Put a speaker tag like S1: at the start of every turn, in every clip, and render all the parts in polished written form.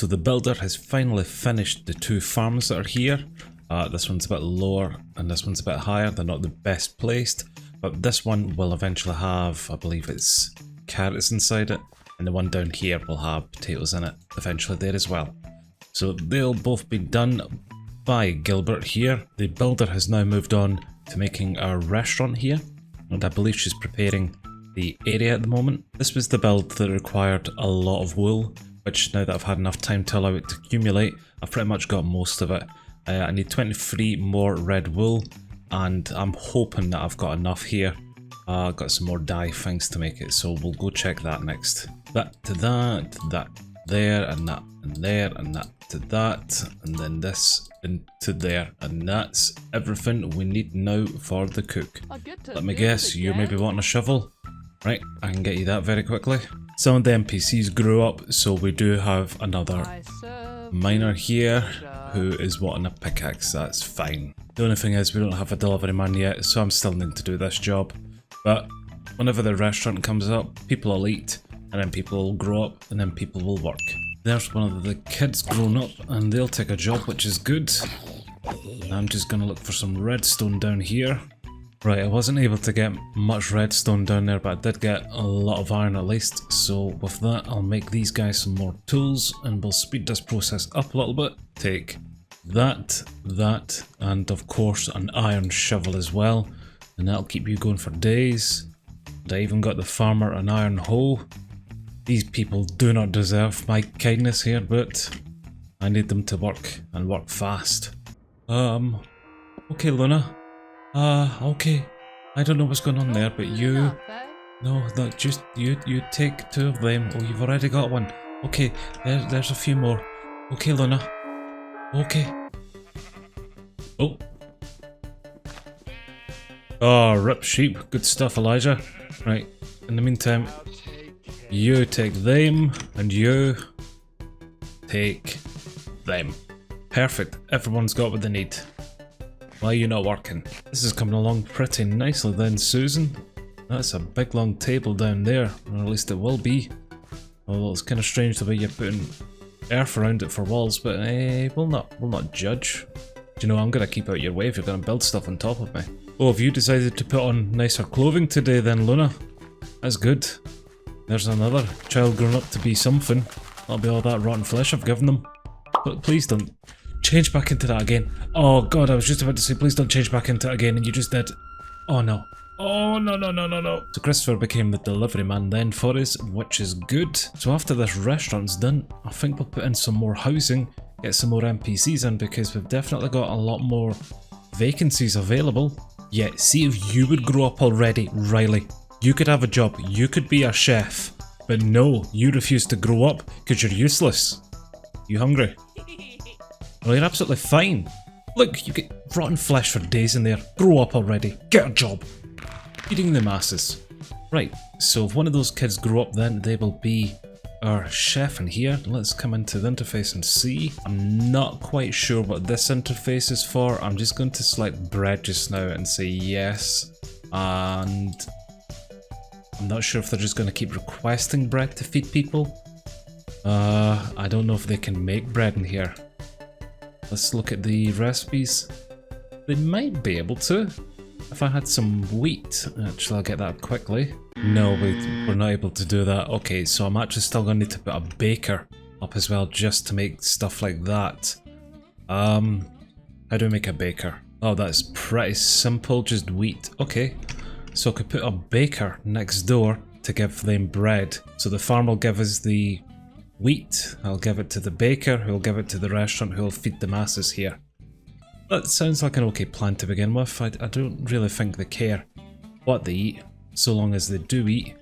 S1: So the builder has finally finished the two farms that are here. This one's a bit lower and this one's a bit higher. They're not the best placed, but this one will eventually have, I believe it's carrots inside it, and the one down here will have potatoes in it eventually there as well. So they'll both be done by Gilbert here. The builder has now moved on to making a restaurant here, and I believe she's preparing the area at the moment. This was the build that required a lot of wool, which now that I've had enough time to allow it to accumulate, I've pretty much got most of it. I need 23 more red wool, and I'm hoping that I've got enough here. I've got some more dye things to make it, so we'll go check that next. That to that there, and that and there, and that to that, and then this into there, and that's everything we need now for the cook. Let me guess, you may be wanting a shovel? Right, I can get you that very quickly. Some of the NPCs grew up, so we do have another miner here who is wanting a pickaxe. That's fine. The only thing is we don't have a delivery man yet, so I'm still needing to do this job. But whenever the restaurant comes up, people will eat, and then people will grow up, and then people will work. There's one of the kids grown up, and they'll take a job, which is good. I'm just gonna look for some redstone down here. Right, I wasn't able to get much redstone down there, but I did get a lot of iron at least. So with that, I'll make these guys some more tools, and we'll speed this process up a little bit. Take that, and of course an iron shovel as well. And that'll keep you going for days. And I even got the farmer an iron hoe. These people do not deserve my kindness here, but I need them to work, and work fast. Okay Luna. Okay. I don't know what's going on there, but you... No, just you take two of them. Oh, you've already got one. Okay, there's a few more. Okay, Luna. Okay. Oh. Oh, rip sheep. Good stuff, Elijah. Right, in the meantime, you take them, and you take them. Perfect. Everyone's got what they need. Why are you not working? This is coming along pretty nicely then, Susan. That's a big long table down there, or at least it will be. Although it's kind of strange the way you're putting earth around it for walls, but we'll not judge. Do you know, I'm gonna keep out your way if you're gonna build stuff on top of me. Oh, have you decided to put on nicer clothing today then, Luna? That's good. There's another child grown up to be something. That'll be all that rotten flesh I've given them. But please don't change back into that again. Oh god, I was just about to say please don't change back into it again, and you just did. Oh no. Oh no. So Christopher became the delivery man then for us, which is good. So after this restaurant's done, I think we'll put in some more housing, get some more NPCs in, because we've definitely got a lot more vacancies available. Yeah, see if you would grow up already, Riley. You could have a job, you could be a chef, but no, you refuse to grow up because you're useless. You hungry? Well, you're absolutely fine. Look, you get rotten flesh for days in there. Grow up already. Get a job. Feeding the masses. Right, so if one of those kids grow up then, they will be our chef in here. Let's come into the interface and see. I'm not quite sure what this interface is for. I'm just going to select bread just now and say yes. And I'm not sure if they're just going to keep requesting bread to feed people. I don't know if they can make bread in here. Let's look at the recipes. They might be able to. If I had some wheat, actually I'll get that quickly. No, we're not able to do that. Okay, so I'm actually still going to need to put a baker up as well just to make stuff like that. How do I make a baker? Oh, that's pretty simple, just wheat. Okay, so I could put a baker next door to give them bread. So the farm will give us the wheat, I'll give it to the baker, who'll give it to the restaurant, who'll feed the masses here. That sounds like an okay plan to begin with. I don't really think they care what they eat, so long as they do eat.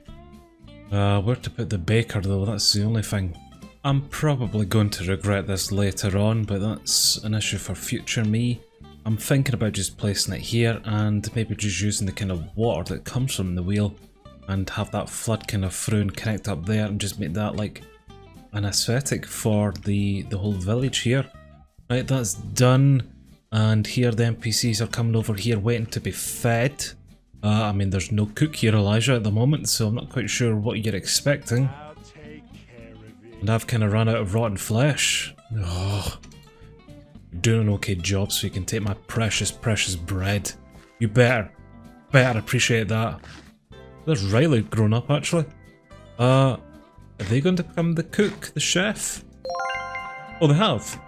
S1: Where to put the baker though, that's the only thing. I'm probably going to regret this later on, but that's an issue for future me. I'm thinking about just placing it here and maybe just using the kind of water that comes from the wheel and have that flood kind of through and connect up there and just make that like an aesthetic for the whole village here. Right, that's done. And here the NPCs are coming over here waiting to be fed. I mean, there's no cook here, Elijah, at the moment, so I'm not quite sure what you're expecting. And I've kind of run out of rotten flesh. Oh, you're doing an okay job so you can take my precious, precious bread. You better appreciate that. There's Riley grown up actually. Are they going to become the cook, the chef? Oh, they have.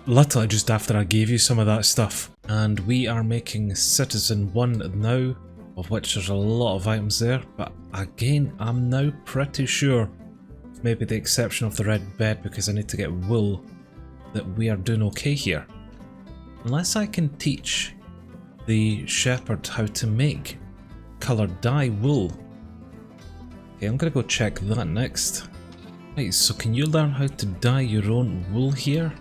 S1: Literally just after I gave you some of that stuff. And we are making Citizen 1 now, of which there's a lot of items there, but again, I'm now pretty sure, with maybe the exception of the red bed because I need to get wool, that we are doing okay here. Unless I can teach the shepherd how to make coloured dye wool. Okay, I'm gonna go check that next. Right, so can you learn how to dye your own wool here?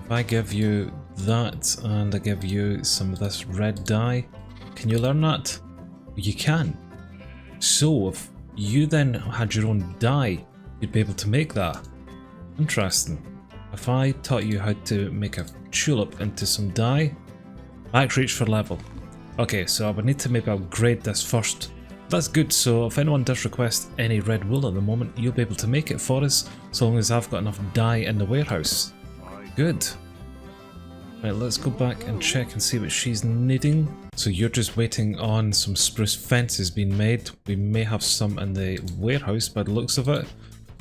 S1: If I give you that and I give you some of this red dye, can you learn that? You can. So if you then had your own dye, you'd be able to make that. Interesting. If I taught you how to make a tulip into some dye, max reach for level. Okay, so I would need to maybe upgrade this first. That's good, so if anyone does request any red wool at the moment, you'll be able to make it for us, so long as I've got enough dye in the warehouse. Good. Right, let's go back and check and see what she's needing. So you're just waiting on some spruce fences being made. We may have some in the warehouse by the looks of it.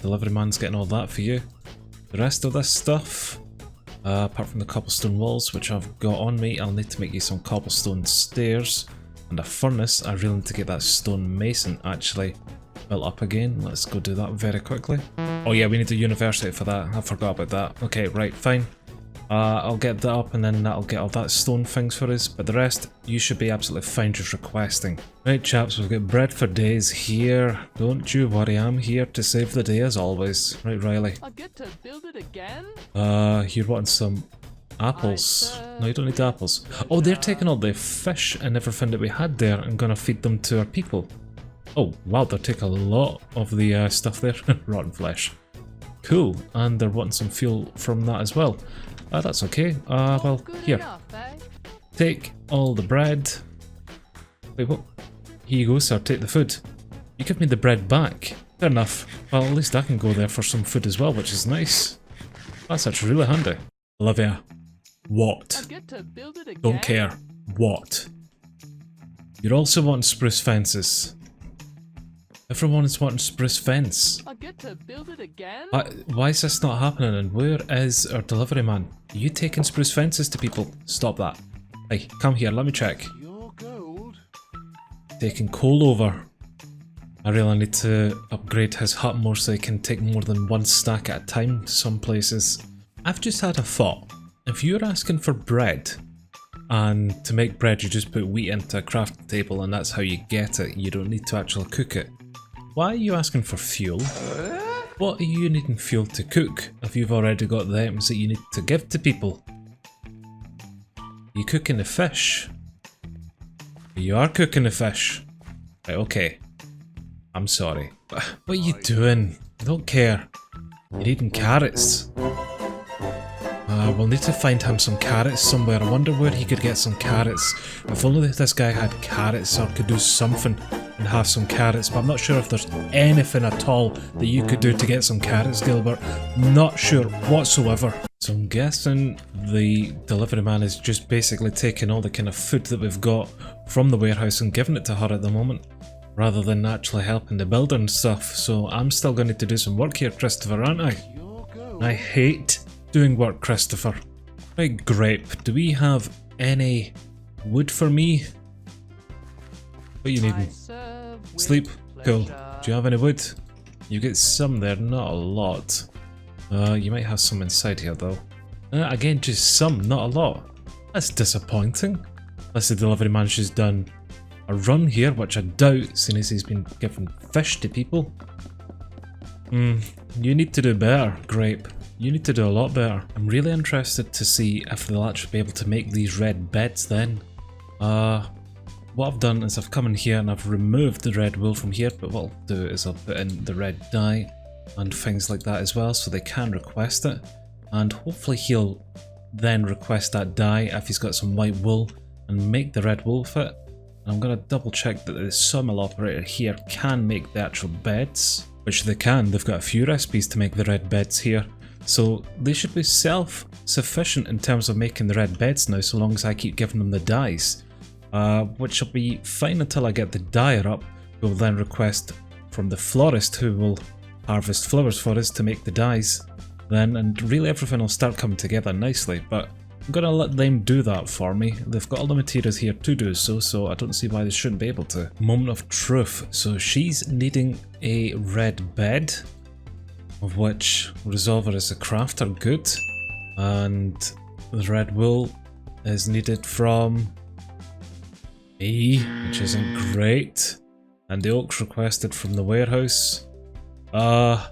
S1: Delivery man's getting all that for you. The rest of this stuff, apart from the cobblestone walls, which I've got on me, I'll need to make you some cobblestone stairs. And a furnace. I really need to get that stone mason actually built up again. Let's go do that very quickly. Oh yeah, we need a university for that. I forgot about that. Okay, right, fine. I'll get that up and then that'll get all that stone things for us. But the rest, you should be absolutely fine just requesting. Right chaps, we've got bread for days here. Don't you worry, I'm here to save the day as always. Right, Riley.
S2: I get to build it again?
S1: You're wanting some apples. No, you don't need apples. Oh, they're taking all the fish and everything that we had there and gonna feed them to our people. Oh, wow, they're taking a lot of the stuff there. Rotten flesh. Cool, and they're wanting some fuel from that as well. That's okay. Well, here. Take all the bread. Wait, what? Here you go, sir, take the food. You give me the bread back. Fair enough. Well, at least I can go there for some food as well, which is nice. That's actually really handy. Olivia. What? Don't care. What? You're also wanting spruce fences. Everyone is wanting spruce fence.
S2: I get to build it again?
S1: Why is this not happening and where is our delivery man? Are you taking spruce fences to people? Stop that. Hey, come here, let me check.
S2: Your gold.
S1: Taking coal over. I really need to upgrade his hut more so he can take more than one stack at a time some places. I've just had a thought. If you're asking for bread, and to make bread you just put wheat into a crafting table and that's how you get it, you don't need to actually cook it. Why are you asking for fuel? What are you needing fuel to cook if you've already got the items that you need to give to people? You cooking the fish? You are cooking the fish. Right, okay. I'm sorry. What are you doing? I don't care. You're eating carrots. We'll need to find him some carrots somewhere. I wonder where he could get some carrots. If only this guy had carrots or could do something and have some carrots, but I'm not sure if there's anything at all that you could do to get some carrots, Gilbert. Not sure whatsoever. So I'm guessing the delivery man is just basically taking all the kind of food that we've got from the warehouse and giving it to her at the moment, rather than actually helping the builder and stuff. So I'm still going to need to do some work here, Christopher, aren't I? I hate doing work, Christopher. Right, Grape, do we have any wood for me? What are you needing? Sleep? Cool. Do you have any wood? You get some there, not a lot. You might have some inside here though. Again, just some, not a lot. That's disappointing. Unless the delivery man's just done a run here, which I doubt, seeing as he's been giving fish to people. You need to do better, Grape. You need to do a lot better. I'm really interested to see if they'll actually be able to make these red beds then. What I've done is I've come in here and I've removed the red wool from here, but what I'll do is I'll put in the red dye and things like that as well, so they can request it. And hopefully he'll then request that dye if he's got some white wool and make the red wool fit. And I'm going to double check that the sawmill operator here can make the actual beds. which they can. They've got a few recipes to make the red beds here. So they should be self-sufficient in terms of making the red beds now, so long as I keep giving them the dyes. Which will be fine until I get the dyer up. We'll then request from the florist, who will harvest flowers for us to make the dyes then, and really everything will start coming together nicely. But I'm gonna let them do that for me. They've got all the materials here to do so, so I don't see why they shouldn't be able to. Moment of truth. So she's needing a red bed, of which Resolver is a crafter, good. And the red wool is needed from me, which isn't great. And the oak's requested from the warehouse. Oh,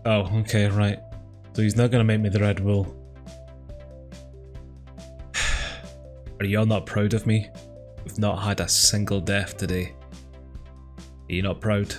S1: okay, right. So he's not gonna make me the red wool. Are you all not proud of me? We've not had a single death today. Are you not proud?